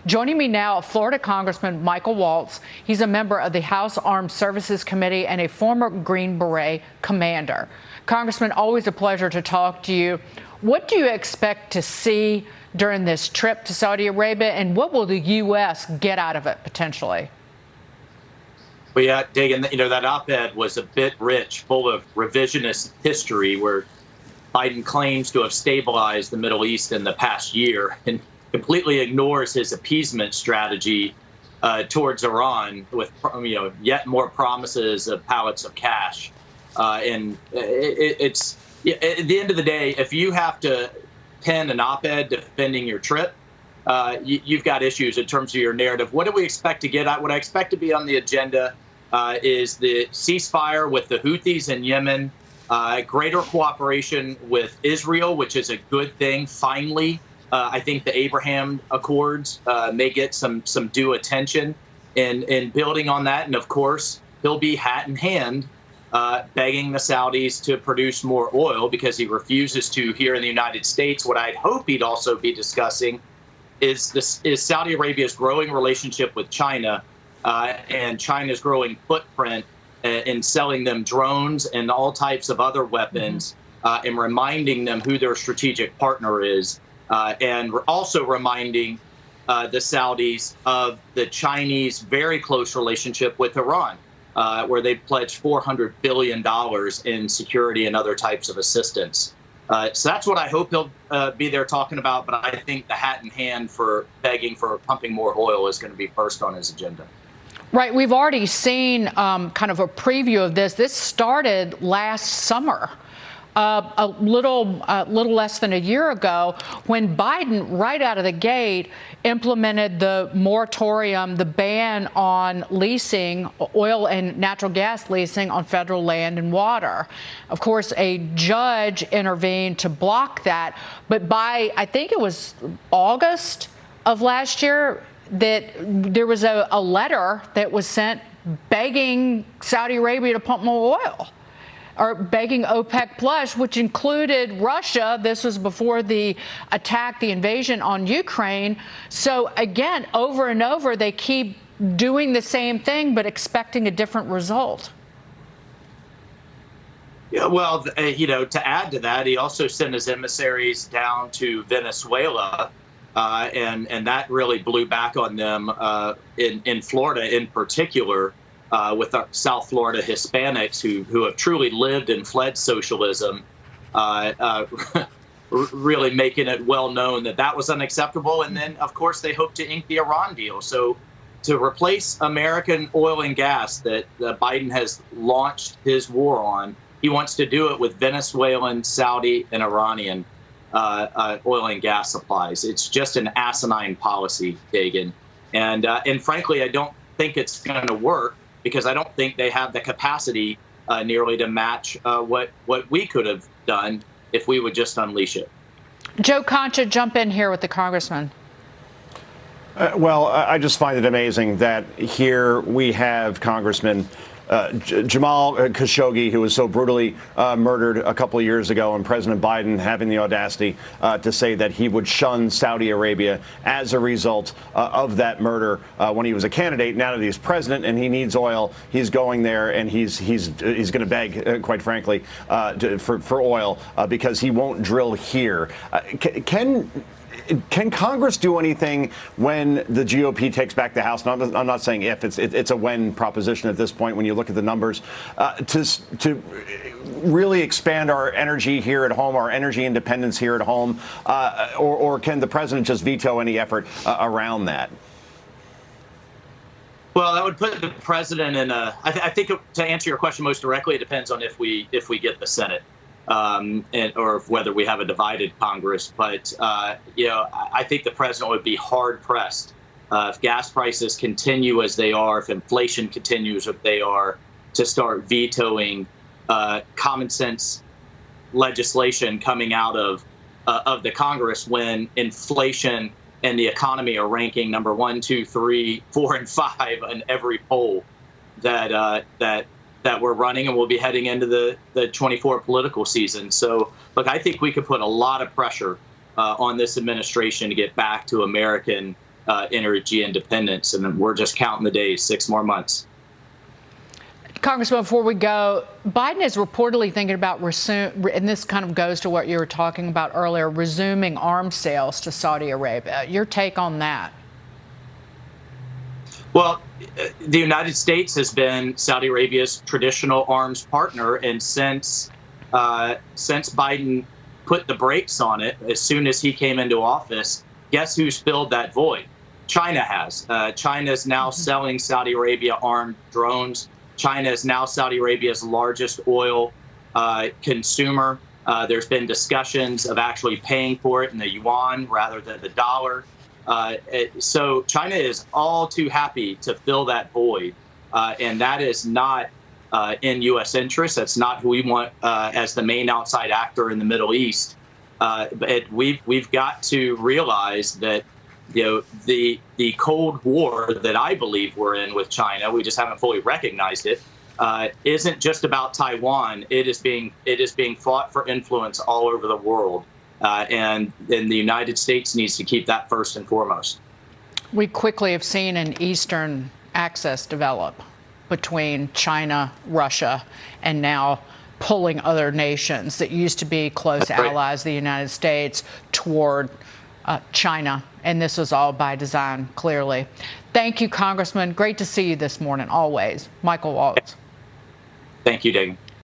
Joining me now, Florida Congressman Michael Waltz. He's a member of the House Armed Services Committee and a former Green Beret commander. Congressman, always a pleasure to talk to you. What do you expect to see during this trip to Saudi Arabia, and what will the U.S. get out of it potentially? Well, yeah, Dagan, that op-ed was a bit rich, full of revisionist history where Biden claims to have stabilized the Middle East in the past year and completely ignores his appeasement strategy towards Iran with, yet more promises of pallets of cash. It's at the end of the day, if you have to pen an op-ed defending your trip, you've got issues in terms of your narrative. What do we expect to get at? What I expect to be on the agenda is the ceasefire with the Houthis in Yemen, greater cooperation with Israel, which is a good thing. Finally, I think the Abraham Accords may get some due attention in building on that. And of course, he'll be hat in hand begging the Saudis to produce more oil because he refuses to here in the United States. What I'd hope he'd also be discussing is Saudi Arabia's growing relationship with China and China's growing footprint in selling them drones and all types of other weapons, and reminding them who their strategic partner is, and also reminding the Saudis of the Chinese very close relationship with Iran, where they pledged $400 billion in security and other types of assistance. So that's what I hope he'll be there talking about. But I think the hat in hand for begging for pumping more oil is going to be first on his agenda. Right. We've already seen kind of a preview of this. This started last summer, a little less than a year ago, when Biden, right out of the gate, implemented the moratorium, the ban on leasing oil and natural gas leasing on federal land and water. Of course, a judge intervened to block that. But by, I think it was August of last year, that there was a letter that was sent begging Saudi Arabia to pump more oil, or begging OPEC Plus, which included Russia. This was before the attack, the invasion on Ukraine. So again, over and over, they keep doing the same thing, but expecting a different result. Yeah, well, to add to that, he also sent his emissaries down to Venezuela. And that really blew back on them in Florida in particular, with our South Florida Hispanics who have truly lived and fled socialism, really making it well known that was unacceptable. And then, of course, they hope to ink the Iran deal. So to replace American oil and gas that Biden has launched his war on, he wants to do it with Venezuelan, Saudi, and Iranian oil and gas supplies. It's just an asinine policy, Dagan. And frankly, I don't think it's going to work because I don't think they have the capacity nearly to match what we could have done if we would just unleash it. Joe Concha, jump in here with the congressman. Well, I just find it amazing that here we have Congressman Jamal Khashoggi, who was so brutally murdered a couple of years ago, and President Biden having the audacity to say that he would shun Saudi Arabia as a result of that murder when he was a candidate. Now that he's president and he needs oil, he's going there and he's going to beg, quite frankly, for oil because he won't drill here. Can Congress do anything when the GOP takes back the House? I'm not saying if, it's a when proposition at this point when you look at the numbers, to really expand our energy here at home, our energy independence here at home, or can the president just veto any effort around that? Well, that would put the president in a. I think to answer your question most directly, it depends on if we get the Senate. Or whether we have a divided Congress. But, I think the president would be hard pressed if gas prices continue as they are, if inflation continues as they are, to start vetoing common sense legislation coming out of the Congress when inflation and the economy are ranking number 1, 2, 3, 4, and 5 in every poll that we're running, and we'll be heading into the 24 political season. So, look, I think we could put a lot of pressure on this administration to get back to American energy independence. And we're just counting the days, 6 more months. Congressman, before we go, Biden is reportedly thinking about, and this kind of goes to what you were talking about earlier, resuming arms sales to Saudi Arabia. Your take on that? Well, the United States has been Saudi Arabia's traditional arms partner, and since Biden put the brakes on it as soon as he came into office, guess who's filled that void? China has. China is now selling Saudi Arabia armed drones. China is now Saudi Arabia's largest oil consumer. There's been discussions of actually paying for it in the yuan rather than the dollar. So China is all too happy to fill that void, and that is not in U.S. interest. That's not who we want as the main outside actor in the Middle East. But we've got to realize that the Cold War that I believe we're in with China, we just haven't fully recognized it, isn't just about Taiwan. It is being fought for influence all over the world. And the United States needs to keep that first and foremost. We quickly have seen an Eastern axis develop between China, Russia, and now pulling other nations that used to be close allies of the United States toward China. And this was all by design, clearly. Thank you, Congressman. Great to see you this morning, always. Michael Waltz. Thank you, Dagan.